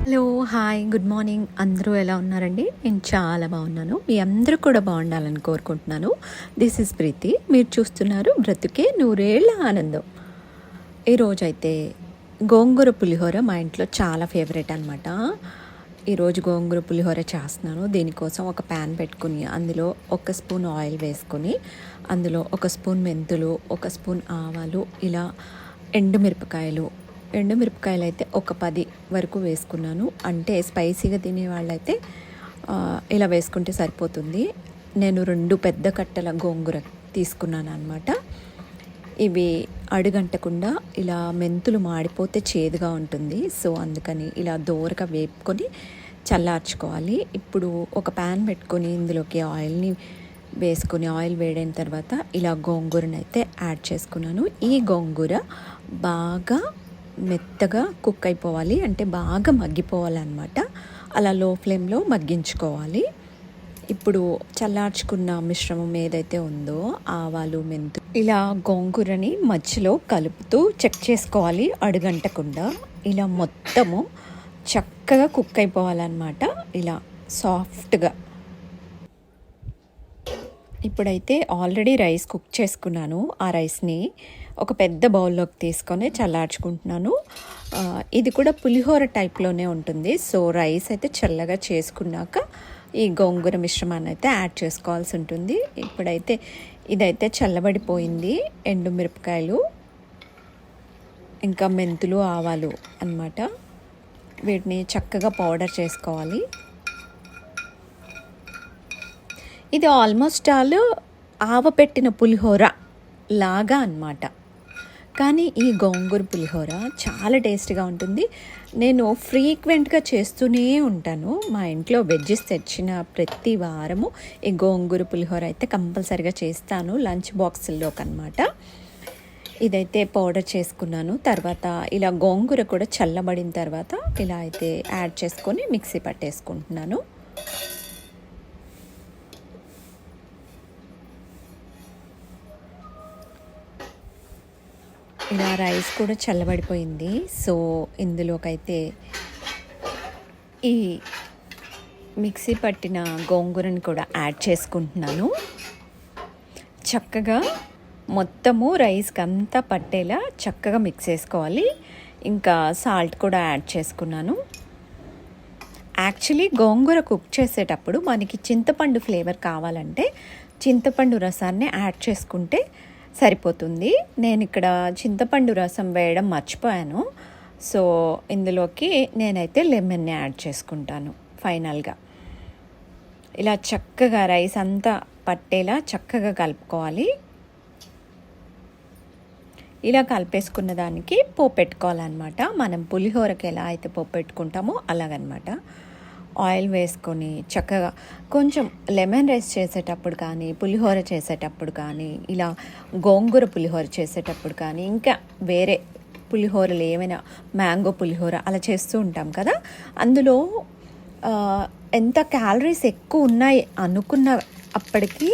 Hello, hi, good morning. అందరూ ఎలా ఉన్నారండి? నేను చాలా బాగున్నాను. మీ అందరూ కూడా బాగుండాలని కోరుకుంటున్నాను. దిస్ ఇస్ ప్రీతి. మీరు చూస్తున్నారు బ్రతుకే నూరేళ్ల ఆనందం. ఈరోజైతే గోంగూర పులిహోర మా ఇంట్లో చాలా ఫేవరెట్ అనమాట. ఈరోజు గోంగూర పులిహోర చేస్తున్నాను. దీనికోసం ఒక ప్యాన్ పెట్టుకుని అందులో ఒక స్పూన్ ఆయిల్ వేసుకొని అందులో ఒక స్పూన్ మెంతులు, ఒక స్పూన్ ఆవాలు, ఇలా ఎండుమిరపకాయలు అయితే ఒక 10 వరకు వేసుకున్నాను. అంటే స్పైసీగా తినేవాళ్ళైతే ఇలా వేసుకుంటే సరిపోతుంది. నేను 2 పెద్ద కట్టల గోంగూర తీసుకున్నాను అనమాట. ఇవి అడుగంటకుండా ఇలా మెంతులు మాడిపోతే చేదుగా ఉంటుంది. సో అందుకని ఇలా దోరగా వేపుకొని చల్లార్చుకోవాలి. ఇప్పుడు ఒక ప్యాన్ పెట్టుకొని ఇందులోకి ఆయిల్ని వేసుకొని ఆయిల్ వేడైన తర్వాత ఇలా గోంగూరను అయితే యాడ్ చేసుకున్నాను. ఈ గోంగూర బాగా మెత్తగా కుక్ అయిపోవాలి, అంటే బాగా మగ్గిపోవాలన్నమాట. అలా లో ఫ్లేమ్లో మగ్గించుకోవాలి. ఇప్పుడు చల్లార్చుకున్న మిశ్రమం ఏదైతే ఉందో ఆవాలు, మెంతు, ఇలా గోంగూరని మధ్యలో కలుపుతూ చెక్ చేసుకోవాలి అడుగంటకుండా. ఇలా మొత్తము చక్కగా కుక్ అయిపోవాలన్నమాట, ఇలా సాఫ్ట్గా. ఇప్పుడైతే ఆల్రెడీ రైస్ కుక్ చేసుకున్నాను. ఆ రైస్ని ఒక పెద్ద బౌల్లోకి తీసుకొని చల్లార్చుకుంటున్నాను. ఇది కూడా పులిహోర టైప్లోనే ఉంటుంది. సో రైస్ అయితే చల్లగా చేసుకున్నాక ఈ గోంగూర మిశ్రమాన్ని అయితే యాడ్ చేసుకోవాల్సి ఉంటుంది. ఇప్పుడైతే ఇదైతే చల్లబడిపోయింది. ఎండుమిరపకాయలు, ఇంకా మెంతులు, ఆవాలు అన్నమాట. వీటిని చక్కగా పౌడర్ చేసుకోవాలి. ఇది ఆల్మోస్ట్ ఆల్ ఆవపెట్టిన పులిహోర లాగా అన్నమాట. కానీ ఈ గోంగూర పులిహోర చాలా టేస్ట్గా ఉంటుంది. నేను ఫ్రీక్వెంట్గా చేస్తూనే ఉంటాను. మా ఇంట్లో వెజ్జెస్ తెచ్చిన ప్రతి వారము ఈ గోంగూర పులిహోర అయితే కంపల్సరిగా చేస్తాను లంచ్ బాక్సుల్లోకి అన్నమాట. ఇదైతే పౌడర్ చేసుకున్నాను. తర్వాత ఇలా గోంగూర కూడా చల్లబడిన తర్వాత ఇలా అయితే యాడ్ చేసుకొని మిక్సీ పట్టేసుకుంటున్నాను. ఇలా రైస్ కూడా చల్లబడిపోయింది. సో ఇందులోకైతే ఈ మిక్సీ పట్టిన గోంగూరని కూడా యాడ్ చేసుకుంటున్నాను. చక్కగా మొత్తము రైస్కి అంతా పట్టేలా చక్కగా మిక్స్ చేసుకోవాలి. ఇంకా సాల్ట్ కూడా యాడ్ చేసుకున్నాను. యాక్చువల్లీ గోంగూర కుక్ చేసేటప్పుడు మనకి చింతపండు ఫ్లేవర్ కావాలంటే చింతపండు రసాన్ని యాడ్ చేసుకుంటే సరిపోతుంది. నేను ఇక్కడ చింతపండు రసం వేయడం మర్చిపోయాను. సో ఇందులోకి నేనైతే లెమన్ని యాడ్ చేసుకుంటాను ఫైనల్గా. ఇలా చక్కగా రైస్ అంతా పట్టేలా చక్కగా కలుపుకోవాలి. ఇలా కలిపేసుకున్న దానికి పోపు పెట్టుకోవాలన్నమాట. మనం పులిహోరకి ఎలా అయితే పోపు పెట్టుకుంటామో అలాగనమాట. ఆయిల్ వేసుకొని చక్కగా కొంచెం లెమన్ రైస్ చేసేటప్పుడు కానీ, పులిహోర చేసేటప్పుడు కానీ, ఇలా గోంగూర పులిహోర చేసేటప్పుడు కానీ, ఇంకా వేరే పులిహోరలు ఏమైనా మ్యాంగో పులిహోర అలా చేస్తూ ఉంటాం కదా, అందులో ఎంత క్యాలరీస్ ఎక్కువ ఉన్నాయి అనుకున్న అప్పటికి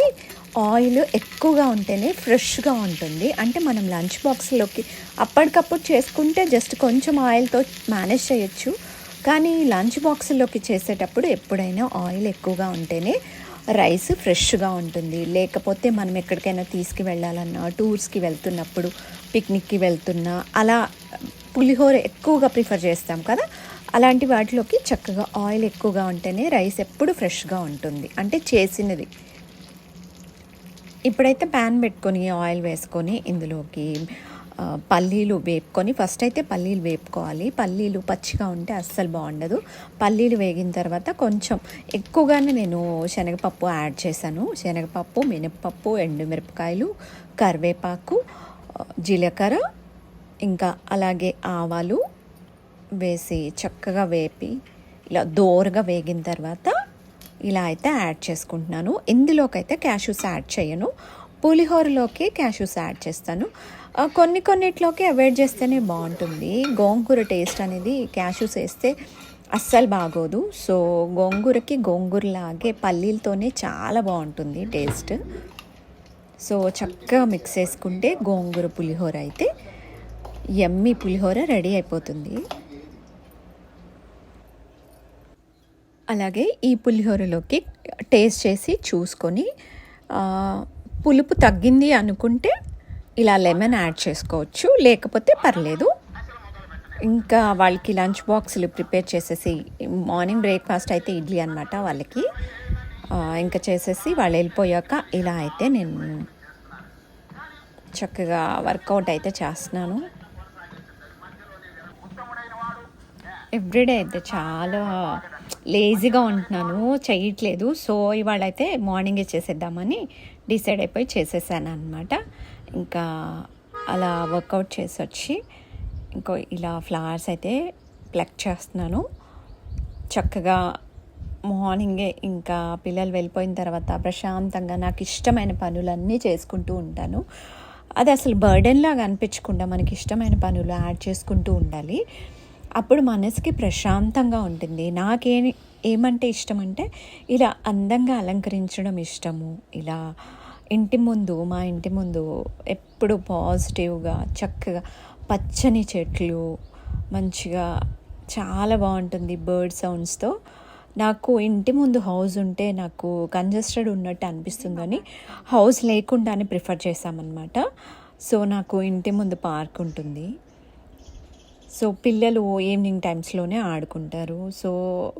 ఆయిల్ ఎక్కువగా ఉంటేనే ఫ్రెష్గా ఉంటుంది. అంటే మనం లంచ్ బాక్స్లోకి అప్పటికప్పుడు చేసుకుంటే జస్ట్ కొంచెం ఆయిల్తో మేనేజ్ చేయొచ్చు. కానీ లంచ్ బాక్సుల్లోకి చేసేటప్పుడు ఎప్పుడైనా ఆయిల్ ఎక్కువగా ఉంటేనే రైస్ ఫ్రెష్గా ఉంటుంది. లేకపోతే మనం ఎక్కడికైనా తీసుకువెళ్ళాలన్నా, టూర్స్కి వెళ్తున్నప్పుడు, పిక్నిక్కి వెళ్తున్నా అలా పులిహోర ఎక్కువగా ప్రిఫర్ చేస్తాం కదా, అలాంటి వాటిలోకి చక్కగా ఆయిల్ ఎక్కువగా ఉంటేనే రైస్ ఎప్పుడు ఫ్రెష్గా ఉంటుంది, అంటే చేసినది. ఇప్పుడైతే ప్యాన్ పెట్టుకొని ఆయిల్ వేసుకొని ఇందులోకి పల్లీలు వేపుకొని, ఫస్ట్ అయితే పల్లీలు వేపుకోవాలి. పల్లీలు పచ్చిగా ఉంటే అస్సలు బాగుండదు. పల్లీలు వేగిన తర్వాత కొంచెం ఎక్కువగానే నేను శనగపప్పు యాడ్ చేశాను. శనగపప్పు, మినప్పప్పు, ఎండుమిరపకాయలు, కరివేపాకు, జీలకర్ర, ఇంకా అలాగే ఆవాలు వేసి చక్కగా వేపి ఇలా దోరగా వేగిన తర్వాత ఇలా అయితే యాడ్ చేసుకుంటున్నాను. ఇందులోకైతే క్యాష్యూస్ యాడ్ చేయను. పులిహోరలోకి క్యాష్యూస్ యాడ్ చేస్తాను. కొన్నిట్లోకి అవాయిడ్ చేస్తేనే బాగుంటుంది. గోంగూర టేస్ట్ అనేది క్యాష్యూస్ వేస్తే అస్సలు బాగోదు. సో గోంగూరకి గోంగూరలాగే పల్లీలతోనే చాలా బాగుంటుంది టేస్ట్. సో చక్కగా మిక్స్ చేసుకుంటే గోంగూర పులిహోర అయితే యమ్మీ పులిహోర రెడీ అయిపోతుంది. అలాగే ఈ పులిహోరలోకి టేస్ట్ చేసి చూసుకొని పులుపు తగ్గింది అనుకుంటే ఇలా లెమన్ యాడ్ చేసుకోవచ్చు, లేకపోతే పర్లేదు. ఇంకా వాళ్ళకి లంచ్ బాక్సులు ప్రిపేర్ చేసేసి, మార్నింగ్ బ్రేక్ఫాస్ట్ అయితే ఇడ్లీ అనమాట వాళ్ళకి, ఇంకా చేసేసి వాళ్ళు వెళ్ళిపోయాక ఇలా అయితే నేను చక్కగా వర్కౌట్ అయితే చేస్తున్నాను. ఎవ్రీడే అయితే చాలా లేజీగా ఉంటున్నాను, చేయట్లేదు. సో ఇవాళ అయితే మార్నింగే చేసేద్దామని డిసైడ్ అయిపోయి చేసేసాను అనమాట. ఇంకా అలా వర్కౌట్ చేసి వచ్చి ఇంకో ఇలా ఫ్లవర్స్ అయితే ప్లక్ చేస్తున్నాను చక్కగా మార్నింగే. ఇంకా పిల్లలు వెళ్ళిపోయిన తర్వాత ప్రశాంతంగా నాకు ఇష్టమైన పనులన్నీ చేసుకుంటూ ఉంటాను. అది అసలు బర్డెన్ లాగా అనిపించకుండా మనకి ఇష్టమైన పనులు యాడ్ చేసుకుంటూ ఉండాలి, అప్పుడు మనసుకి ప్రశాంతంగా ఉంటుంది. ఏమంటే ఇష్టం అంటే ఇలా అందంగా అలంకరించడం ఇష్టము. ఇలా మా ఇంటి ముందు ఎప్పుడు పాజిటివ్గా చక్కగా పచ్చని చెట్లు, మంచిగా చాలా బాగుంటుంది బర్డ్ సౌండ్స్తో. నాకు ఇంటి ముందు హౌస్ ఉంటే నాకు కంజెస్టెడ్ ఉన్నట్టు అనిపిస్తుందని హౌస్ లేకుండానే ప్రిఫర్ చేశామన్నమాట. సో నాకు ఇంటి ముందు పార్క్ ఉంటుంది. సో పిల్లలు ఈవినింగ్ టైమ్స్లోనే ఆడుకుంటారు. సో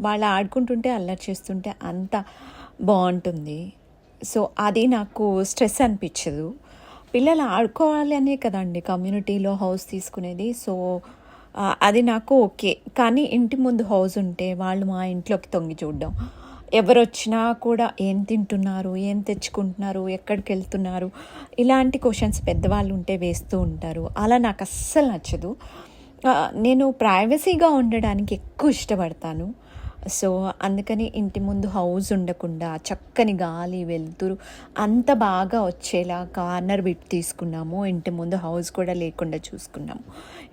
వాళ్ళు ఆడుకుంటుంటే అల్లరి చేస్తుంటే అంత బాగుంటుంది. సో అది నాకు స్ట్రెస్ అనిపించదు. పిల్లలు ఆడుకోవాలి అనే కదండి కమ్యూనిటీలో హౌస్ తీసుకునేది. సో అది నాకు ఓకే. కానీ ఇంటి ముందు హౌస్ ఉంటే వాళ్ళు మా ఇంట్లోకి తొంగి చూడడం, ఎవరు వచ్చినా కూడా ఏం తింటున్నారు, ఏం తెచ్చుకుంటున్నారు, ఎక్కడికి వెళ్తున్నారు, ఇలాంటి క్వశ్చన్స్ పెద్దవాళ్ళు ఉంటే వేస్తూ ఉంటారు. అలా నాకు అస్సలు నచ్చదు. నేను ప్రైవసీగా ఉండడానికి ఎక్కువ ఇష్టపడతాను. సో అందుకని ఇంటి ముందు హౌస్ ఉండకుండా చక్కని గాలి వెలుతురు అంత బాగా వచ్చేలా కార్నర్ బిట్ తీసుకున్నాము. ఇంటి ముందు హౌస్ కూడా లేకుండా చూసుకున్నాము.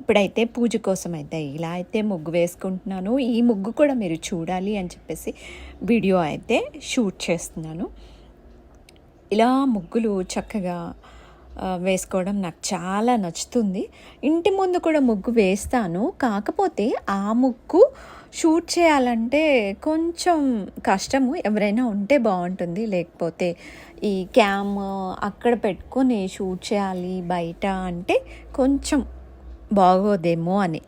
ఇప్పుడైతే పూజ కోసం అయితే ఇలా అయితే ముగ్గు వేసుకుంటున్నాను. ఈ ముగ్గు కూడా మీరు చూడాలి అని చెప్పేసి వీడియో అయితే షూట్ చేస్తున్నాను. ఇలా ముగ్గులు చక్కగా వేసుకోవడం నాకు చాలా నచ్చుతుంది. ఇంటి ముందు కూడా ముగ్గు వేస్తాను, కాకపోతే ఆ ముగ్గు షూట్ చేయాలంటే కొంచెం కష్టము. ఎవరైనా ఉంటే బాగుంటుంది, లేకపోతే ఈ క్యామ్ అక్కడ పెట్టుకొని షూట్ చేయాలి బయట అంటే కొంచెం బాగోదేమో అని.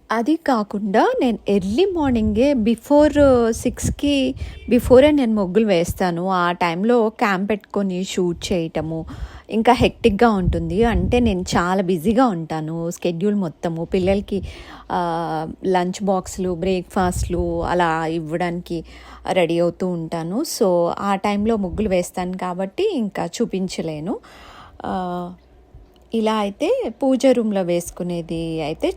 అది కాకుండా నేను ఎర్లీ మార్నింగే బిఫోర్ 6కి బిఫోరే నేను ముగ్గులు వేస్తాను. ఆ టైంలో క్యామ్ పెట్టుకొని షూట్ చేయటము ఇంకా హెక్టిక్గా ఉంటుంది. అంటే నేను చాలా బిజీగా ఉంటాను స్కెడ్యూల్ మొత్తము. పిల్లలకి లంచ్ బాక్స్లు, బ్రేక్ఫాస్ట్లు అలా ఇవ్వడానికి రెడీ అవుతూ ఉంటాను. సో ఆ టైంలో ముగ్గులు వేస్తాను కాబట్టి ఇంకా చూపించలేను. ఇలా అయితే పూజ రూమ్లో వేసుకునేది అయితే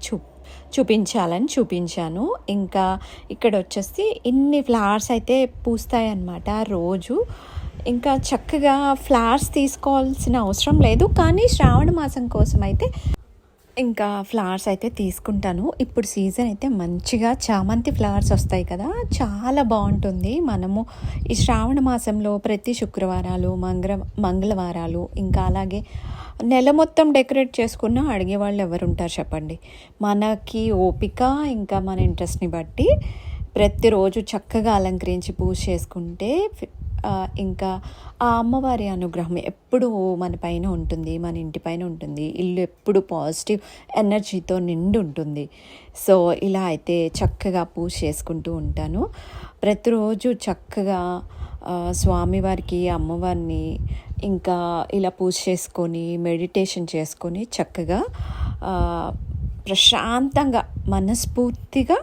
చూపించాలని చూపించాను. ఇంకా ఇక్కడ వచ్చేసి ఇన్ని ఫ్లవర్స్ అయితే పూస్తాయన్నమాట రోజు. ఇంకా చక్కగా ఫ్లవర్స్ తీసుకోవాల్సిన అవసరం లేదు, కానీ శ్రావణ మాసం కోసం అయితే ఇంకా ఫ్లవర్స్ అయితే తీసుకుంటాను. ఇప్పుడు సీజన్ అయితే మంచిగా చామంతి ఫ్లవర్స్ వస్తాయి కదా, చాలా బాగుంటుంది. మనము ఈ శ్రావణ మాసంలో ప్రతి శుక్రవారాలు, మంగళవారాలు ఇంకా అలాగే నెల మొత్తం డెకరేట్ చేసుకున్న అడిగేవాళ్ళు ఎవరు ఉంటారు చెప్పండి. మనకి ఓపిక ఇంకా మన ఇంట్రెస్ట్ని బట్టి ప్రతిరోజు చక్కగా అలంకరించి పూజ చేసుకుంటే ఇంకా ఆ అమ్మవారి అనుగ్రహం ఎప్పుడు మన పైన ఉంటుంది, మన ఇంటి పైన ఉంటుంది. ఇల్లు ఎప్పుడు పాజిటివ్ ఎనర్జీతో నిండి ఉంటుంది. సో ఇలా అయితే చక్కగా పూజ చేసుకుంటూ ఉంటాను. ప్రతిరోజు చక్కగా స్వామివారికి, అమ్మవారిని ఇంకా ఇలా పూజ చేసుకొని మెడిటేషన్ చేసుకొని చక్కగా ప్రశాంతంగా మనస్ఫూర్తిగా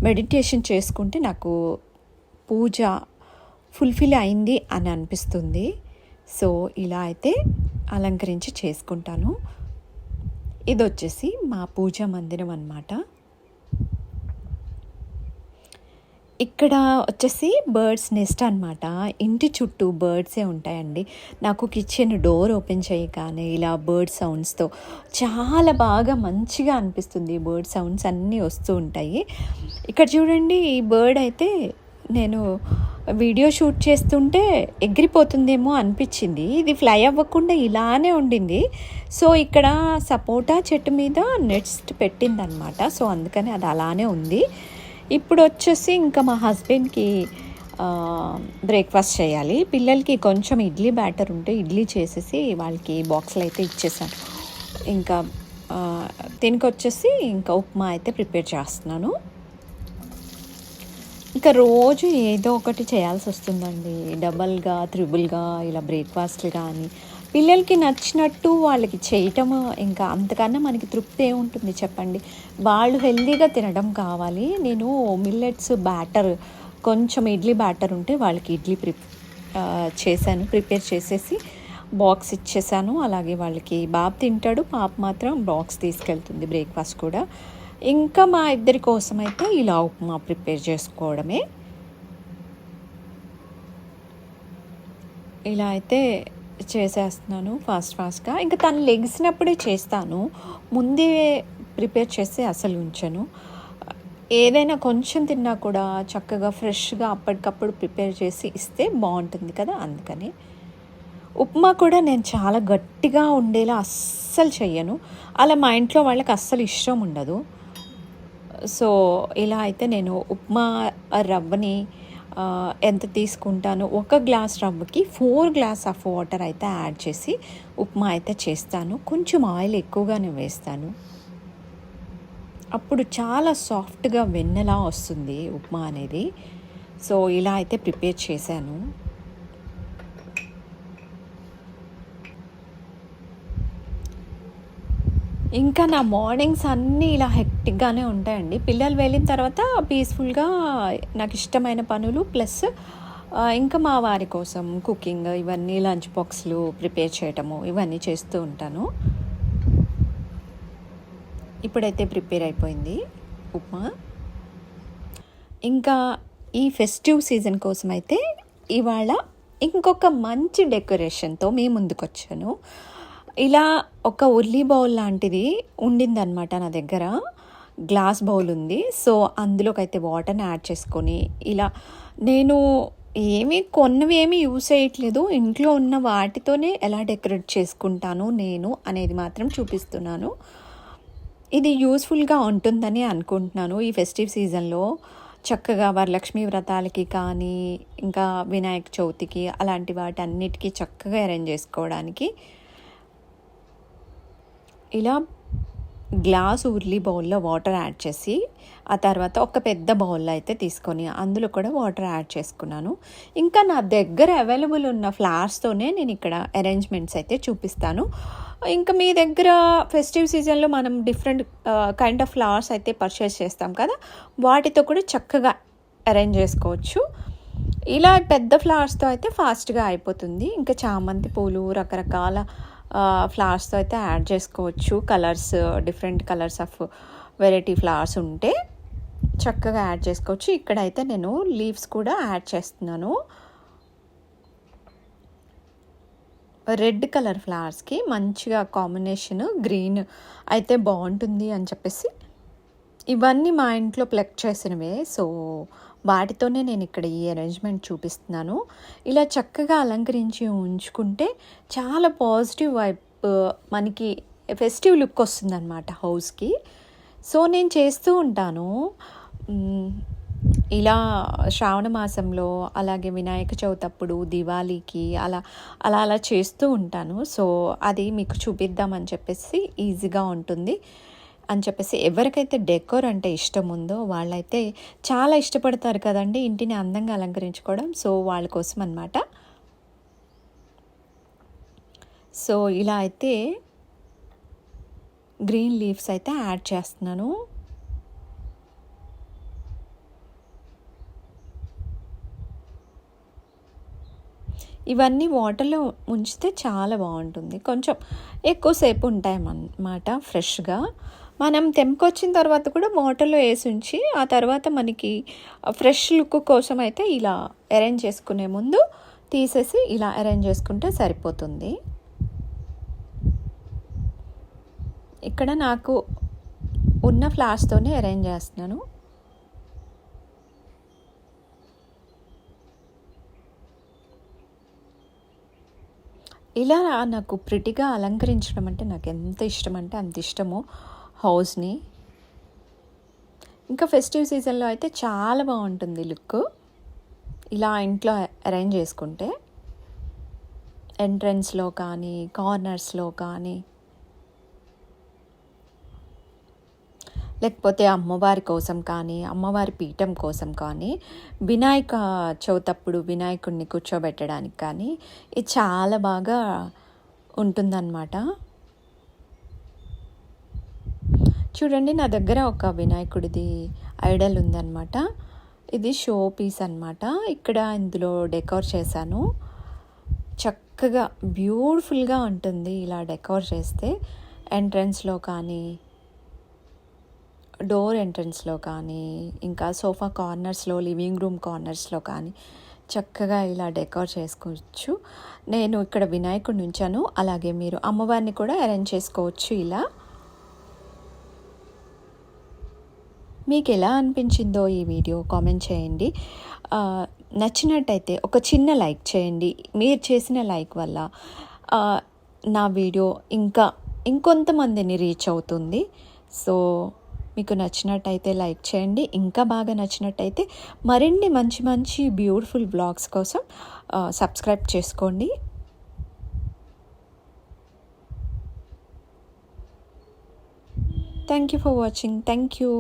మెడిటేషన్ చేసుకుంటే నాకు పూజ ఫుల్ఫిల్ అయింది అని అనిపిస్తుంది. సో ఇలా అయితే అలంకరించి చేసుకుంటాను. ఇది వచ్చేసి మా పూజా మందిరం అన్నమాట. ఇక్కడ వచ్చేసి బర్డ్స్ నెస్ట్ అనమాట. ఇంటి చుట్టూ బర్డ్సే ఉంటాయండి. నాకు కిచెన్ డోర్ ఓపెన్ చేయగానే ఇలా బర్డ్ సౌండ్స్తో చాలా బాగా మంచిగా అనిపిస్తుంది. బర్డ్ సౌండ్స్ అన్నీ వస్తూ ఉంటాయి. ఇక్కడ చూడండి, ఈ బర్డ్ అయితే నేను వీడియో షూట్ చేస్తుంటే ఎగిరిపోతుందేమో అనిపించింది. ఇది ఫ్లై అవ్వకుండా ఇలానే ఉండింది. సో ఇక్కడ సపోటా చెట్టు మీద నెస్ట్ పెట్టిందనమాట. సో అందుకని అది అలానే ఉంది. ఇప్పుడు వచ్చేసి ఇంకా మా హస్బెండ్కి బ్రేక్ఫాస్ట్ చేయాలి. పిల్లలకి కొంచెం ఇడ్లీ బ్యాటర్ ఉంటే ఇడ్లీ చేసేసి వాళ్ళకి బాక్స్లో అయితే ఇచ్చేసాను. ఇంకా దీనికొచ్చేసి ఇంకా ఉప్మా అయితే ప్రిపేర్ చేస్తున్నాను. ఇంకా రోజు ఏదో ఒకటి చేయాల్సి వస్తుందండి. డబల్‌గా, త్రిబుల్‌గా ఇలా బ్రేక్‌ఫాస్ట్‌లు కానీ, పిల్లలకి నచ్చినట్టు వాళ్ళకి చేయటము ఇంకా అంతకన్నా మనకి తృప్తి ఏముంటుంది చెప్పండి. వాళ్ళు హెల్తీగా తినడం కావాలి. నేను మిల్లెట్స్ బ్యాటర్ కొంచెం ఇడ్లీ బ్యాటర్ ఉంటే వాళ్ళకి ఇడ్లీ చేశాను. ప్రిపేర్ చేసేసి బాక్స్ ఇచ్చేసాను. అలాగే వాళ్ళకి బాబు తింటాడు. పాప మాత్రం బాక్స్ తీసుకెళ్తుంది బ్రేక్‌ఫాస్ట్ కూడా. ఇంకా మా ఇద్దరి కోసమైతే ఇలా ఉప్మా ప్రిపేర్ చేసుకోవడమే. ఇలా అయితే చేసేస్తున్నాను ఫాస్ట్‌గా. ఇంకా తను లెగిసినప్పుడే చేస్తాను. ముందే ప్రిపేర్ చేసి అసలు ఉంచను. ఏదైనా కొంచెం తిన్నా కూడా చక్కగా ఫ్రెష్‌గా అప్పటికప్పుడు ప్రిపేర్ చేసి ఇస్తే బావుంటుంది కదా! అందుకని. ఉప్మా కూడా నేను చాలా గట్టిగా ఉండేలా అస్సలు చెయ్యను. అలా మా ఇంట్లో వాళ్ళకి అస్సలు ఇష్టం ఉండదు. సో, ఇలా అయితే నేను ఉప్మా రవ్వని ఎంత తీసుకుంటానో, ఒక గ్లాస్ రవ్వకి 4 గ్లాస్ ఆఫ్ వాటర్ అయితే యాడ్ చేసి ఉప్మా అయితే చేస్తాను. కొంచెం ఆయిల్ ఎక్కువగానే వేస్తాను. అప్పుడు చాలా సాఫ్ట్‌గా వెన్నలా వస్తుంది ఉప్మా అనేది. సో, ఇలా అయితే ప్రిపేర్ చేశాను. ఇంకా నా మార్నింగ్స్ అన్నీ ఇలా హెక్టిక్‌గానే ఉంటాయండి. పిల్లలు వెళ్ళిన తర్వాత పీస్‌ఫుల్‌గా నాకిష్టమైన పనులు ప్లస్ ఇంకా మా వారి కోసం కుకింగ్ ఇవన్నీ లంచ్ బాక్స్‌లు ప్రిపేర్ చేయటము ఇవన్నీ చేస్తూ ఉంటాను. ఇప్పుడైతే ప్రిపేర్ అయిపోయింది ఉప్మా. ఇంకా ఈ ఫెస్టివ్ సీజన్ కోసమైతే ఇవాళ ఇంకొక మంచి డెకరేషన్‌తో మీ ముందుకొచ్చాను. ఇలా ఒక ఉర్లీ బౌల్ లాంటిది ఉండిందనమాట నా దగ్గర. గ్లాస్ బౌల్ ఉంది. సో, అందులోకైతే వాటర్‌ని యాడ్ చేసుకొని ఇలా నేను కొన్నవి ఏమి యూజ్ చేయట్లేదు. ఇంట్లో ఉన్న వాటితోనే ఎలా డెకరేట్ చేసుకుంటాను నేను అనేది మాత్రం చూపిస్తున్నాను. ఇది యూజ్‌ఫుల్‌గా ఉంటుందని అనుకుంటున్నాను. ఈ ఫెస్టివ్ సీజన్‌లో చక్కగా వరలక్ష్మి వ్రతాలకి కానీ, ఇంకా వినాయక చవితికి అలాంటి వాటన్నిటికీ చక్కగా అరేంజ్ చేసుకోవడానికి ఇలా గ్లాస్ ఉర్లీ బౌల్లో వాటర్ యాడ్ చేసి, ఆ తర్వాత ఒక పెద్ద బౌల్లో అయితే తీసుకొని అందులో కూడా వాటర్ యాడ్ చేసుకున్నాను. ఇంకా నా దగ్గర అవైలబుల్ ఉన్న ఫ్లవర్స్తోనే నేను ఇక్కడ అరేంజ్మెంట్స్ అయితే చూపిస్తాను. ఇంకా మీ దగ్గర ఫెస్టివ్ సీజన్లో మనం డిఫరెంట్ కైండ్ ఆఫ్ ఫ్లవర్స్ అయితే పర్చేస్ చేస్తాం కదా, వాటితో కూడా చక్కగా అరేంజ్ చేసుకోవచ్చు. ఇలా పెద్ద ఫ్లవర్స్తో అయితే ఫాస్ట్గా అయిపోతుంది. ఇంకా చామంతి పూలు రకరకాల ఫ్లవర్స్తో అయితే యాడ్ చేసుకోవచ్చు. Colours different colours of variety flowers ఉంటే చక్కగా యాడ్ చేసుకోవచ్చు. ఇక్కడైతే నేను లీవ్స్ కూడా యాడ్ చేస్తున్నాను. రెడ్ కలర్ ఫ్లవర్స్కి మంచిగా కాంబినేషన్ గ్రీన్ అయితే బాగుంటుంది అని చెప్పేసి ఇవన్నీ మా ఇంట్లో ప్లక్ చేసినవే. సో, వాటితోనే నేను ఇక్కడ ఈ అరేంజ్మెంట్ చూపిస్తున్నాను. ఇలా చక్కగా అలంకరించి ఉంచుకుంటే చాలా పాజిటివ్ వైబ్ మనకి ఫెస్టివ్ లుక్ వస్తుందన్నమాట హౌస్కి. సో, నేను చేస్తూ ఉంటాను ఇలా శ్రావణ మాసంలో, అలాగే వినాయక చవితి అప్పుడు, దివాళీకి అలా చేస్తూ ఉంటాను. సో, అది మీకు చూపిద్దామని చెప్పేసి ఈజీగా ఉంటుంది అని చెప్పేసి ఎవరికైతే డెకోర్ అంటే ఇష్టం ఉందో వాళ్ళైతే చాలా ఇష్టపడతారు కదండి ఇంటిని అందంగా అలంకరించుకోవడం. సో, వాళ్ళ కోసం అన్నమాట. సో, ఇలా అయితే గ్రీన్ లీవ్స్ అయితే యాడ్ చేస్తున్నాను. ఇవన్నీ వాటర్లో ఉంచితే చాలా బాగుంటుంది. కొంచెం ఎక్కువసేపు ఉంటాయన్నమాట ఫ్రెష్గా. మనం తెంపుకొచ్చిన తర్వాత కూడా వాటర్లో వేసి ఉంచి ఆ తర్వాత మనకి ఫ్రెష్ లుక్ కోసం అయితే ఇలా అరేంజ్ చేసుకునే ముందు తీసేసి ఇలా అరేంజ్ చేసుకుంటే సరిపోతుంది. ఇక్కడ నాకు ఉన్న ఫ్లవర్స్తోనే అరేంజ్ చేస్తున్నాను. ఇలా నాకు ప్రిటిగా అలంకరించడం అంటే నాకు ఎంత ఇష్టం అంటే అంత ఇష్టము హౌస్ని. ఇంకా ఫెస్టివ్ సీజన్లో అయితే చాలా బాగుంటుంది లుక్. ఇలా ఇంట్లో అరేంజ్ చేసుకుంటే ఎంట్రన్స్లో కానీ కార్నర్స్లో కానీ, లేకపోతే అమ్మవారి కోసం కానీ అమ్మవారి పీఠం కోసం కానీ, వినాయక చవితప్పుడు వినాయకుడిని కూర్చోబెట్టడానికి కానీ ఇది చాలా బాగా ఉంటుందన్నమాట. చూడండి, నా దగ్గర ఒక వినాయకుడిది ఐడల్ ఉందన్నమాట. ఇది షో పీస్ అన్నమాట. ఇక్కడ ఇందులో డెకోర్ చేశాను. చక్కగా బ్యూటిఫుల్గా ఉంటుంది ఇలా డెకోర్ చేస్తే. ఎంట్రన్స్లో కానీ, డోర్ ఎంట్రన్స్లో కానీ, ఇంకా సోఫా కార్నర్స్లో, లివింగ్ రూమ్ కార్నర్స్లో కానీ చక్కగా ఇలా డెకోర్ చేసుకోవచ్చు. నేను ఇక్కడ వినాయకుడిని ఉంచాను. అలాగే మీరు అమ్మవారిని కూడా అరేంజ్ చేసుకోవచ్చు ఇలా. మీకు ఎలా అనిపించిందో ఈ వీడియో కామెంట్ చేయండి. నచ్చినట్టయితే ఒక చిన్న లైక్ చేయండి. మీరు చేసిన లైక్ వల్ల నా వీడియో ఇంకొంతమందిని రీచ్ అవుతుంది. సో మీకు నచ్చినట్టయితే లైక్ చేయండి. ఇంకా బాగా నచ్చినట్టయితే మరిన్ని మంచి మంచి బ్యూటిఫుల్ బ్లాగ్స్ కోసం సబ్స్క్రైబ్ చేసుకోండి. Thank you for watching. Thank you.